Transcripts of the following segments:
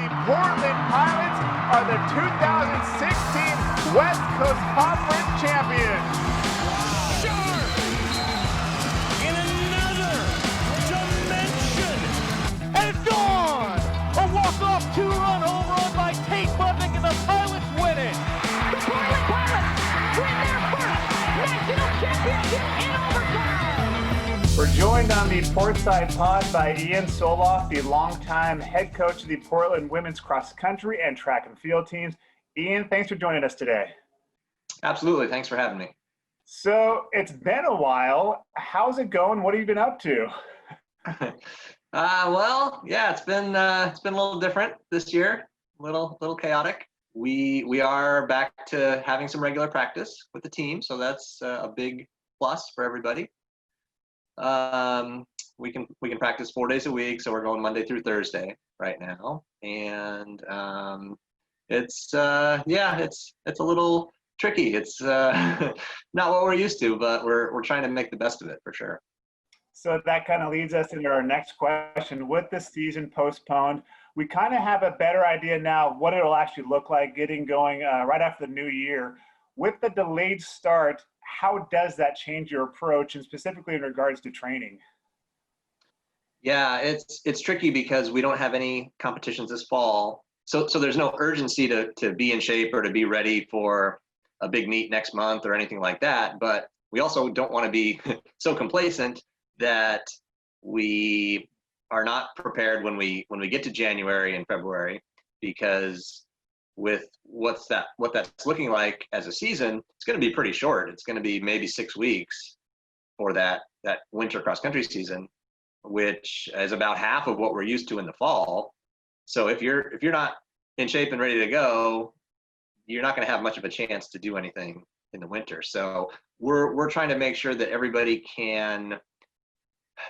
the Portland Pilots are the 2016 West Coast Conference champions. Sharp! In another dimension! And it's gone! A walk-off two-run home run by Tate Budnick, and the Pilots win it! The Portland Pilots win their first national championship in overtime! We're joined on the Portside pod by Ian Solof, the longtime head coach of the Portland women's cross country and track and field teams. Ian, thanks for joining us today. Absolutely. Thanks for having me. So it's been a while. How's it going? What have you been up to? Well, yeah, it's been a little different this year, a little chaotic. We are back to having some regular practice with the team, so that's a big plus for everybody. We can practice 4 days a week, so we're going Monday through Thursday right now, and it's a little tricky. It's not what we're used to, but we're trying to make the best of it for sure. So that kind of leads us into our next question. With the season postponed, we kind of have a better idea now what it'll actually look like getting going right after the new year. With the delayed start, how does that change your approach, and specifically in regards to training? Yeah, it's tricky because we don't have any competitions this fall. So there's no urgency to be in shape or to be ready for a big meet next month or anything like that. But we also don't want to be so complacent that we are not prepared when we get to January and February, because with what that's looking like as a season, it's going to be pretty short. It's going to be maybe 6 weeks for that winter cross country season, which is about half of what we're used to in the fall. So if you're not in shape and ready to go, you're not going to have much of a chance to do anything in the winter. So we're trying to make sure that everybody can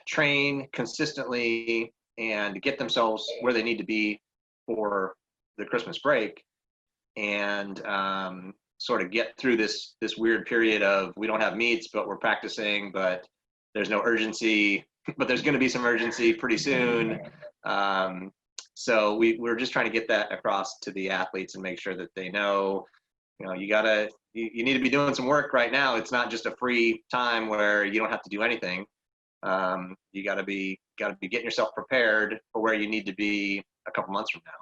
train consistently and get themselves where they need to be for the Christmas break, and sort of get through this weird period of we don't have meets, but we're practicing, but there's no urgency, but there's going to be some urgency pretty soon. So we're just trying to get that across to the athletes and make sure that they know, you need to be doing some work right now. It's not just a free time where you don't have to do anything. You got to be getting yourself prepared for where you need to be a couple months from now.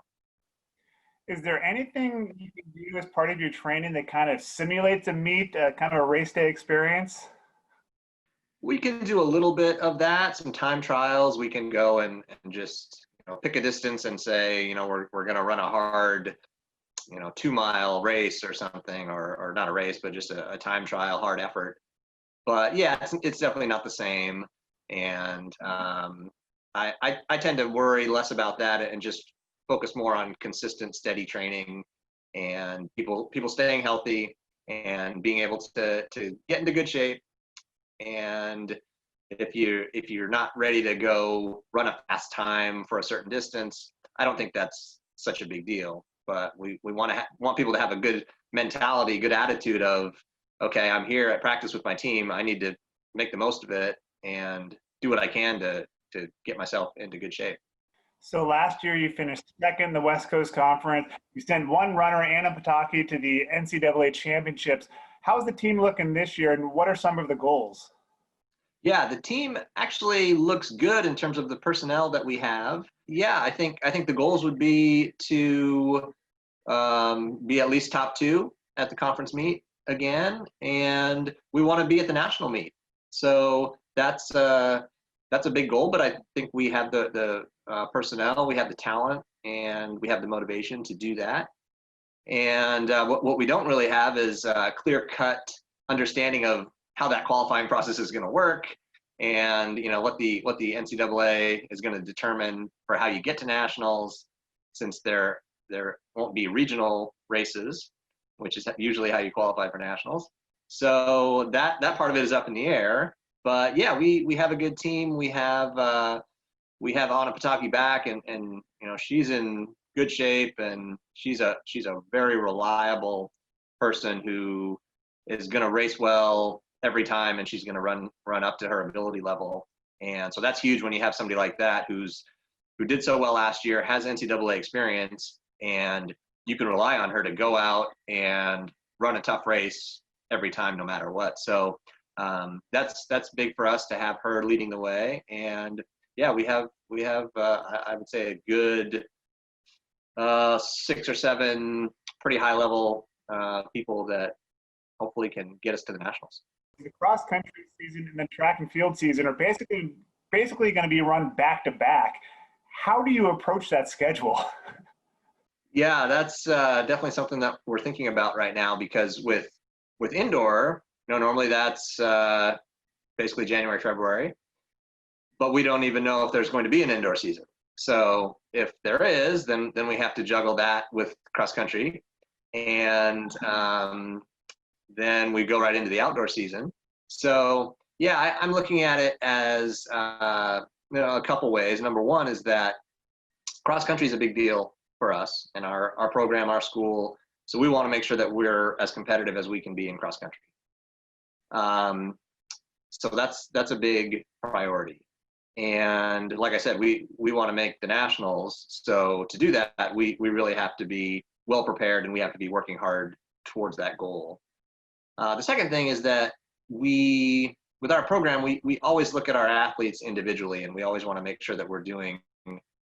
Is there anything you can do as part of your training that kind of simulates a meet, kind of a race day experience? We can do a little bit of that, some time trials. We can go and just pick a distance and say, we're going to run a hard 2-mile race or something, or not a race, but just a time trial, hard effort. But yeah, it's definitely not the same. And I tend to worry less about that and just focus more on consistent, steady training and people staying healthy and being able to get into good shape. And if you're not ready to go run a fast time for a certain distance, I don't think that's such a big deal. But we want people to have a good mentality, good attitude of, okay, I'm here at practice with my team. I need to make the most of it and do what I can to get myself into good shape. So last year you finished second in the West Coast Conference. You sent one runner, Anna PATAKI, to the NCAA championships. How's the team looking this year, and what are some of the goals? Yeah, the team actually looks good in terms of the personnel that we have. Yeah, I think the goals would be to be at least top 2 at the conference meet again, and we want to be at the national meet. So that's a big goal, but I think we have the personnel, we have the talent, and we have the motivation to do that. And what we don't really have is a clear-cut understanding of how that qualifying process is going to work, and what the NCAA is going to determine for how you get to nationals, since there won't be regional races, which is usually how you qualify for nationals. So that part of it is up in the air. But yeah, we have a good team. We have Anna PATAKI back, and she's in good shape, and she's a very reliable person who is going to race well every time, and she's going to run up to her ability level. And so that's huge when you have somebody like that who's who did so well last year, has NCAA experience, and you can rely on her to go out and run a tough race every time, no matter what. So that's big for us to have her leading the way. And yeah, we have I would say a good 6 or 7 pretty high level people that hopefully can get us to the nationals. The cross country season and the track and field season are basically going to be run back to back. How do you approach that schedule? Yeah, that's definitely something that we're thinking about right now, because with indoor, normally that's basically January, February, but we don't even know if there's going to be an indoor season. So if there is, then we have to juggle that with cross country, and then we go right into the outdoor season. So yeah, I'm looking at it as a couple ways. Number one is that cross country is a big deal for us and our program, our school. So we want to make sure that we're as competitive as we can be in cross country. So that's a big priority. And like I said, we want to make the nationals. So to do that, we really have to be well prepared, and we have to be working hard towards that goal. The second thing is that with our program, we always look at our athletes individually, and we always want to make sure that we're doing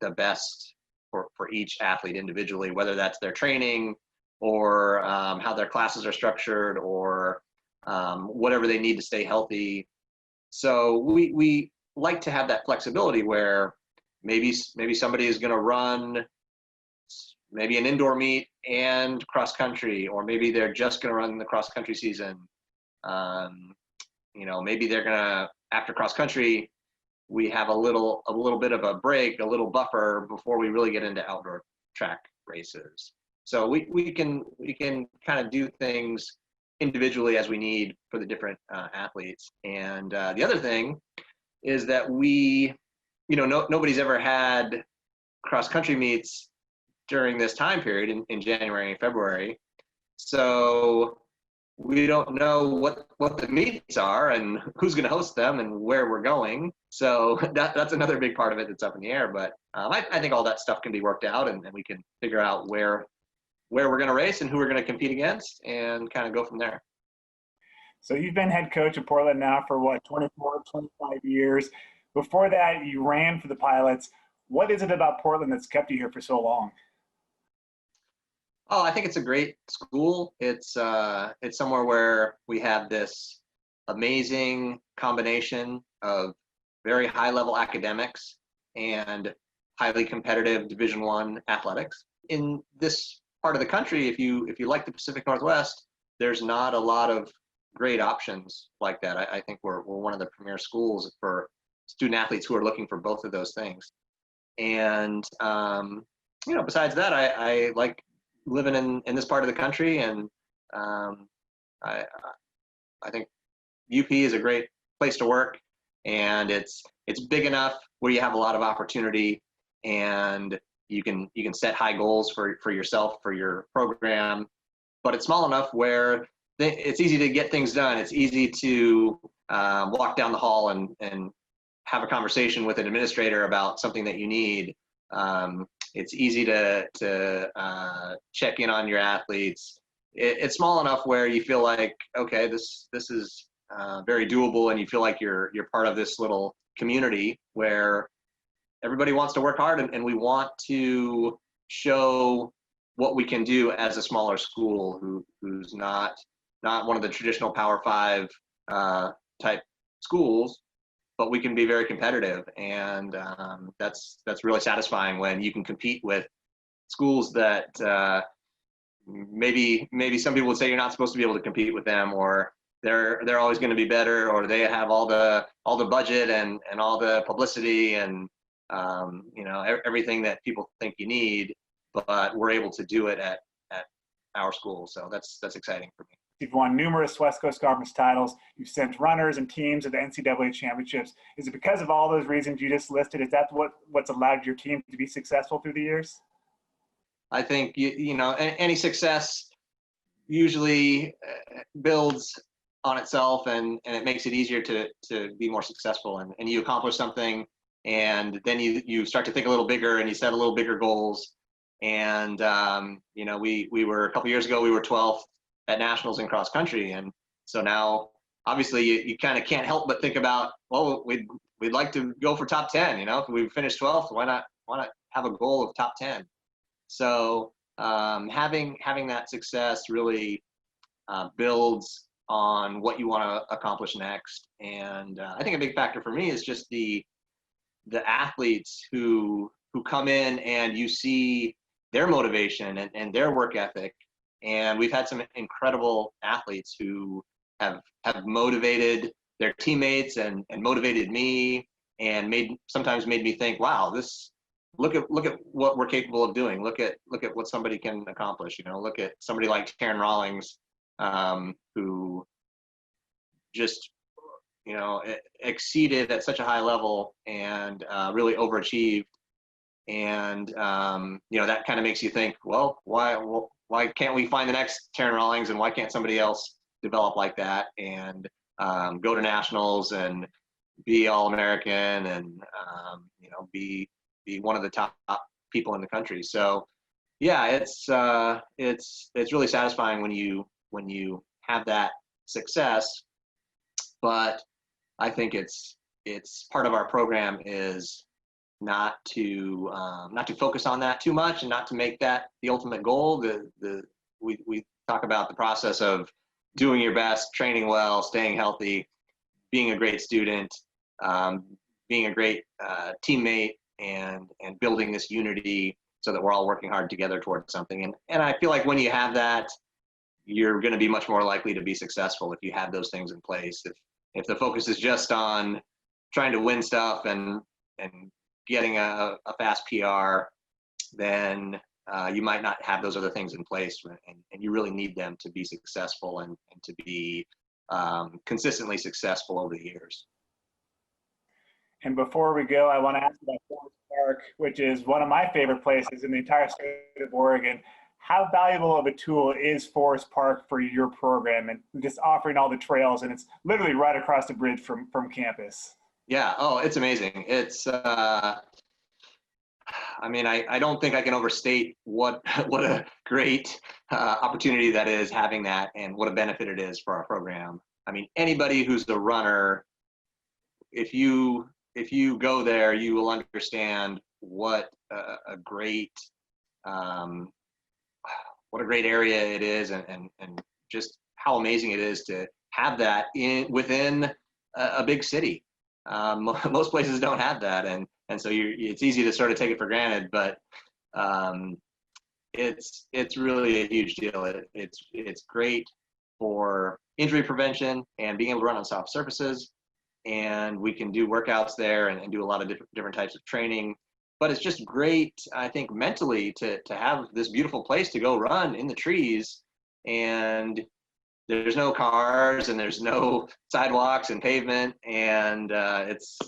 the best for each athlete individually, whether that's their training or how their classes are structured, or whatever they need to stay healthy. So we like to have that flexibility where maybe somebody is going to run maybe an indoor meet and cross country, or maybe they're just going to run the cross country season. Maybe they're going to, after cross country, we have a little bit of a break, a little buffer before we really get into outdoor track races. So we can kind of do things individually as we need for the different athletes. And the other thing is that nobody's ever had cross country meets during this time period in January and February. So we don't know what the meets are and who's going to host them and where we're going. So that's another big part of it that's up in the air. But I think all that stuff can be worked out, and we can figure out where we're going to race and who we're going to compete against, and kind of go from there. So you've been head coach of Portland now for 24, 25 years. Before that, you ran for the Pilots. What is it about Portland that's kept you here for so long? Oh, I think it's a great school. It's somewhere where we have this amazing combination of very high level academics and highly competitive Division I athletics. In this part of the country, if you like the Pacific Northwest, there's not a lot of great options like that. I think we're one of the premier schools for student athletes who are looking for both of those things. And besides that, I like living in this part of the country, and I think UP is a great place to work, and it's big enough where you have a lot of opportunity, and you can set high goals for yourself, for your program, but it's small enough where it's easy to get things done. It's easy to walk down the hall and have a conversation with an administrator about something that you need. It's easy to check in on your athletes. It's small enough where you feel like, okay, this is very doable, and you feel like you're part of this little community where everybody wants to work hard, and we want to show what we can do as a smaller school who's not one of the traditional Power 5 type schools, but we can be very competitive, and that's really satisfying when you can compete with schools that maybe some people would say you're not supposed to be able to compete with them, or they're always going to be better, or they have all the budget and all the publicity and everything that people think you need, but we're able to do it at our school. So that's exciting for me. You've won numerous West Coast Conference titles. You've sent runners and teams to the NCAA championships. Is it because of all those reasons you just listed? Is that what's allowed your team to be successful through the years? I think any success usually builds on itself, and it makes it easier to be more successful. And you accomplish something And then you start to think a little bigger and you set a little bigger goals. And, you know, we were a couple years ago, we were 12th at nationals in cross country. And so now obviously you kind of can't help but think about, well, we'd like to go for top 10, you know, if we finished 12th, why not have a goal of top 10? So having that success really builds on what you want to accomplish next. And I think a big factor for me is just the athletes who come in and you see their motivation and their work ethic. And we've had some incredible athletes who have motivated their teammates and motivated me, and sometimes made me think, wow, look at what we're capable of doing. Look at what somebody can accomplish. You know, look at somebody like TARYN Rawlings, who just, you know, exceeded at such a high level and really overachieved. And you know, that kind of makes you think, well, why can't we find the next TARYN Rawlings, and why can't somebody else develop like that and go to nationals and be All-American and you know, be one of the top people in the country. So yeah, it's really satisfying when you have that success. But I think it's part of our program is not to focus on that too much, and not to make that the ultimate goal. We talk about the process of doing your best, training well, staying healthy, being a great student, being a great teammate, and building this unity so that we're all working hard together towards something. And I feel like when you have that, you're going to be much more likely to be successful if you have those things in place. If the focus is just on trying to win stuff and getting a fast PR, then you might not have those other things in place, and you really need them to be successful and to be consistently successful over the years. And before we go, I want to ask about Forest Park, which is one of my favorite places in the entire state of Oregon. How valuable of a tool is Forest Park for your program, and just offering all the trails, and it's literally right across the bridge from campus? Yeah, oh, it's amazing. It's, I mean, I don't think I can overstate what a great opportunity that is, having that, and what a benefit it is for our program. I mean, anybody who's a runner, if you go there, you will understand what a great area it is, and just how amazing it is to have that within a big city. Most places don't have that, and so it's easy to sort of take it for granted, but it's really a huge deal. It's great for injury prevention and being able to run on soft surfaces, and we can do workouts there and do a lot of different types of training. But it's just great, I think, mentally to have this beautiful place to go run in the trees, and there's no cars and there's no sidewalks and pavement, and it's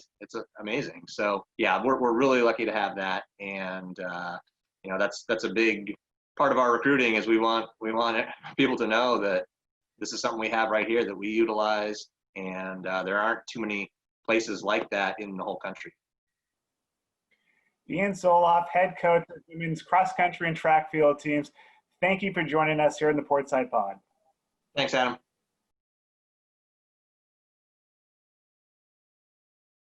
amazing. So yeah, we're really lucky to have that, and you know, that's a big part of our recruiting, is we want people to know that this is something we have right here that we utilize, and there aren't too many places like that in the whole country. Ian Soloff, head coach of women's cross country and track field teams. Thank you for joining us here in the Portside Pod. Thanks, Adam.